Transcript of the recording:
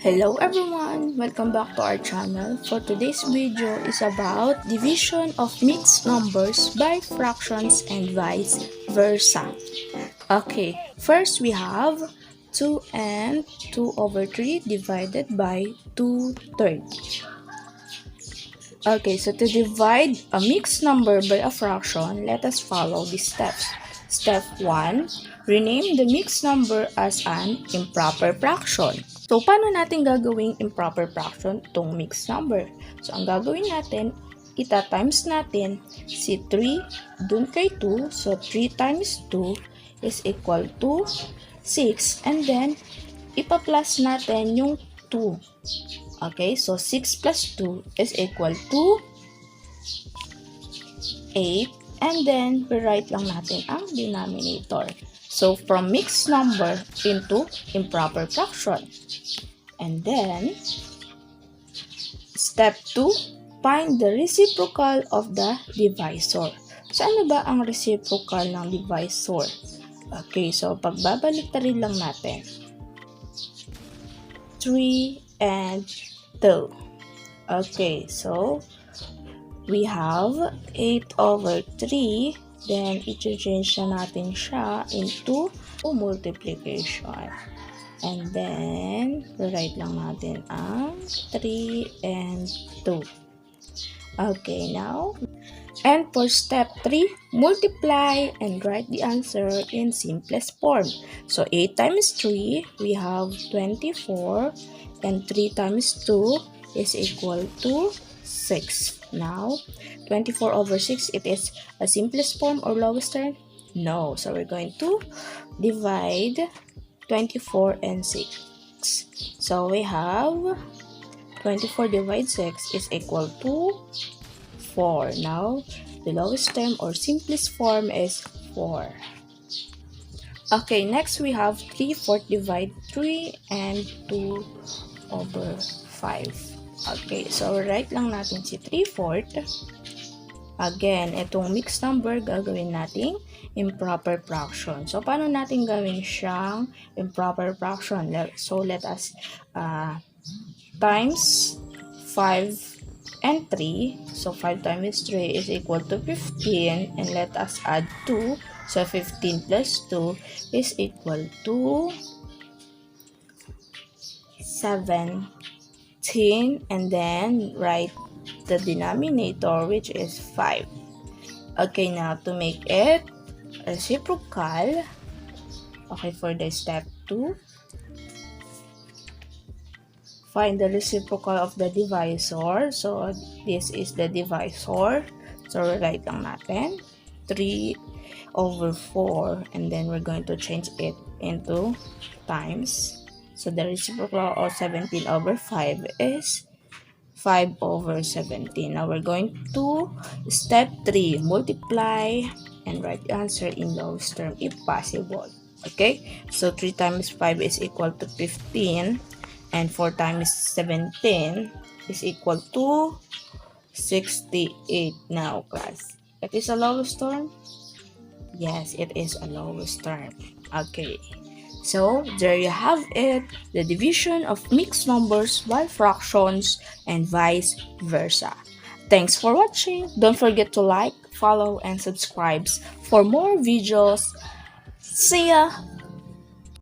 Hello everyone! Welcome back to our channel. For today's video is about division of mixed numbers by fractions and vice versa. Okay, first we have 2 and 2 over 3 divided by 2/3. Okay, so to divide a mixed number by a fraction, let us follow these steps. Step 1, rename the mixed number as an improper fraction. So, paano natin gagawing improper fraction itong mixed number? So, ang gagawin natin, ita-times natin si 3 dun kay 2. So, 3 times 2 is equal to 6. And then, ipa-plus natin yung 2. Okay, so 6 plus 2 is equal to 8. And then, rewrite lang natin ang denominator. So, from mixed number into improper fraction. And then, step 2, find the reciprocal of the divisor. So, ano ba ang reciprocal ng divisor? Okay, so pagbabalik rin lang natin. 3 and 2. Okay, so we have 8 over 3. Then, i-change na natin siya into multiplication. And then, write lang natin ang 3 and 2. Okay, now, and for step 3, multiply and write the answer in simplest form. So, 8 times 3, we have 24. And 3 times 2 is equal to 6. Now, 24 over 6, it is a simplest form or lowest term? No. So, we're going to divide 24 and 6. So, we have 24 divided 6 is equal to 4. Now, the lowest term or simplest form is 4. Okay, next we have 3/4 divide 3 and 2 over 5. Okay, so write lang natin si 3/4. Again, itong mixed number gagawin nating improper fraction. So, paano natin gawin siyang improper fraction? So, let us times 5 and 3. So, 5 times 3 is equal to 15. And let us add 2. So, 15 plus 2 is equal to 17. And then, write the denominator, which is 5. Okay, now, to make it reciprocal, okay, for the step 2, find the reciprocal of the divisor. So, this is the divisor. So, write lang natin 3 over 4. And then, we're going to change it into times. So, the reciprocal of 17 over 5 is 5 over 17. Now, we're going to step 3, multiply and write the answer in lowest term if possible. Okay? So, 3 times 5 is equal to 15. And 4 times 17 is equal to 68. Now, class, it is a lowest term? Yes, it is a lowest term. Okay. So, there you have it, the division of mixed numbers by fractions and vice versa. Thanks for watching. Don't forget to like, follow, and subscribe for more videos. See ya!